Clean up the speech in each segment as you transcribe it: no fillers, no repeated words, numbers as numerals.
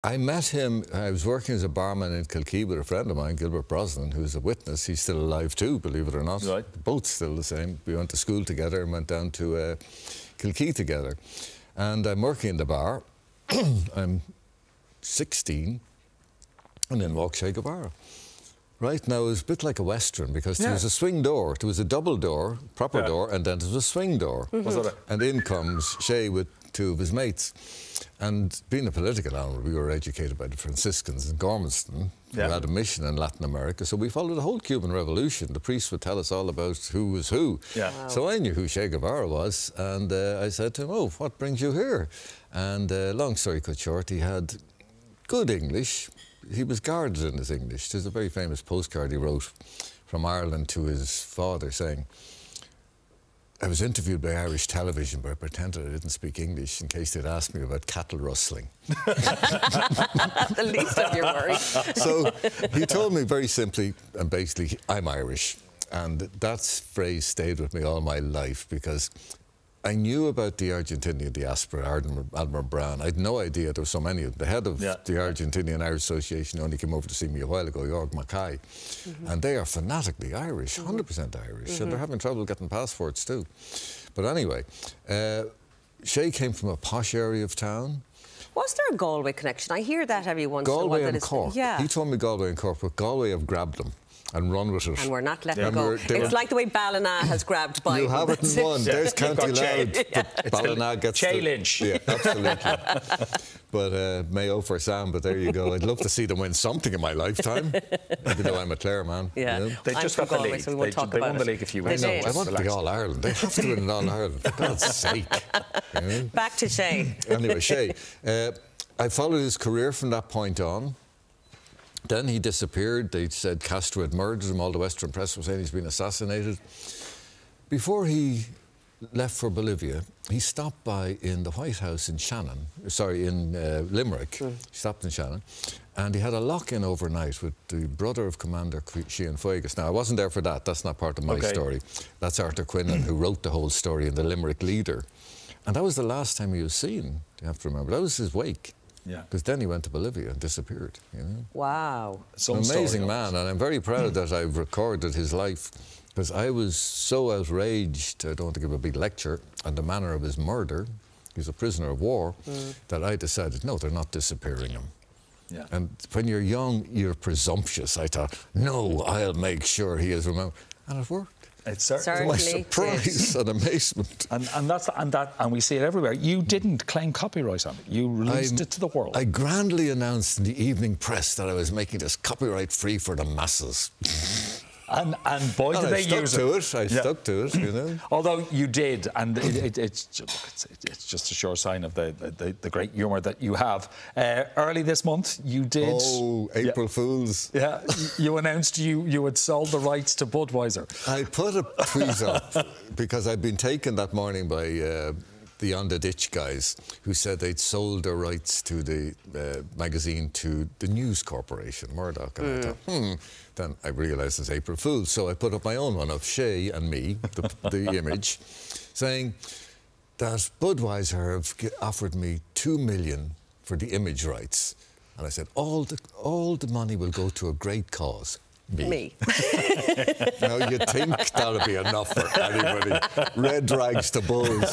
I met him, I was working as a barman in Kilkee with a friend of mine, Gilbert Brosnan, who's a witness. He's still alive too, believe it or not. Right. Both still the same. We went to school together and went down to Kilkee together. And I'm working in the bar. I'm 16, and in walks Che Guevara. Right, now it was a bit like a Western, because there was a swing door. There was a double door, proper door, and then there was a swing door. And in comes Che with two of his mates. And being a political animal, we were educated by the Franciscans in Gormanston, who had a mission in Latin America. So we followed the whole Cuban Revolution. The priests would tell us all about who was who. Wow. So I knew who Che Guevara was, and I said to him, "Oh, what brings you here?" And long story cut short, he had good English. He was guarded in his English. There's a very famous postcard he wrote from Ireland to his father saying, "I was interviewed by Irish television, but I pretended I didn't speak English in case they'd ask me about cattle rustling." The least of your worries. So he told me very simply and basically, "I'm Irish." And that phrase stayed with me all my life, because I knew about the Argentinian diaspora, Admiral Brown. I had no idea there were so many of them. The head of the Argentinian-Irish Association only came over to see me a while ago, Jorg Mackay. And they are fanatically Irish, 100% Irish, and they're having trouble getting passports too. But anyway, Che came from a posh area of town. Was there a Galway connection? I hear that every once in a while. Galway and Cork. Yeah. He told me Galway and Cork, but Galway have grabbed them and run with it. And we're not letting go. It's like the way Ballina has grabbed by. You haven't won. There's County Loud. But Ballina gets challenge. Yeah, absolutely. But Mayo for Sam, but there you go. I'd love to see them win something in my lifetime, even though I'm a Clare man. Yeah. You know? They just got the league. So they won the league a few weeks ago. ago. I want the All-Ireland. They have to win an All-Ireland, for God's sake. You know? Back to Che. Anyway, Che. I followed his career from that point on. Then he disappeared. They said Castro had murdered him. All the Western press was saying he's been assassinated. Before he left for Bolivia, he stopped by in the White House in Shannon, sorry, in Limerick. He stopped in Shannon, and he had a lock-in overnight with the brother of Commander Cienfuegos. Now, I wasn't there for that. That's not part of my story. That's Arthur Quinlan, who wrote the whole story in the Limerick Leader. And that was the last time he was seen, you have to remember. That was his wake. Yeah. Because then he went to Bolivia and disappeared, you know. Wow. An amazing man, and I'm very proud that I've recorded his life, because I was so outraged, I don't want to give a big lecture, on the manner of his murder. He was a prisoner of war, that I decided, no, they're not disappearing him. Yeah. And when you're young, you're presumptuous. I thought, no, I'll make sure he is remembered. And it worked. It's certainly to my surprise and amazement. And we see it everywhere. You didn't claim copyright on it. You released it to the world. I grandly announced in the evening press that I was making this copyright-free for the masses. And boy, did they use it. I stuck to it, you know. Although you did, and it's just a sure sign of the great humour that you have. Early this month, you did... Oh, April Fools. Yeah, you announced you had sold the rights to Budweiser. I put a tweet up because I'd been taken that morning by... the On the Ditch guys, who said they'd sold their rights to the magazine to the News Corporation, Murdoch. And I thought, Then I realised it's April Fool's, so I put up my own one of Che and me, the image, saying that Budweiser have offered me $2 million for the image rights. And I said, all the money will go to a great cause. Me. Now, you'd think that would be enough for anybody. Red rags to bulls.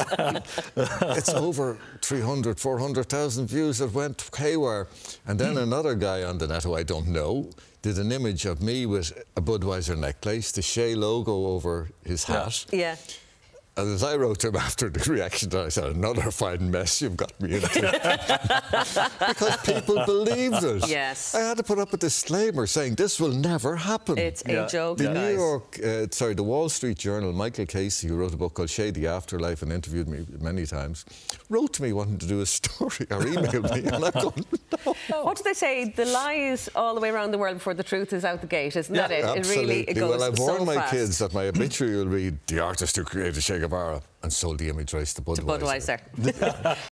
It's over 300,000, 400,000 views. It went haywire. And then another guy on the net, who I don't know, did an image of me with a Budweiser necklace, the Che logo over his hat. Yeah. And as I wrote to him after the reaction, I said, another fine mess you've got me into. Because people believed it. Yes. I had to put up a disclaimer saying this will never happen. It's a joke. The Wall Street Journal, Michael Casey, who wrote a book called Che the Afterlife and interviewed me many times, wrote to me wanting to do a story or emailed me, and I'm going, no. What do they say? The lie is all the way around the world before the truth is out the gate, isn't that it? Absolutely. It goes well, I've warned my fast. kids that my obituary will read the artist who created Che Guevara and sold the image rights to Budweiser.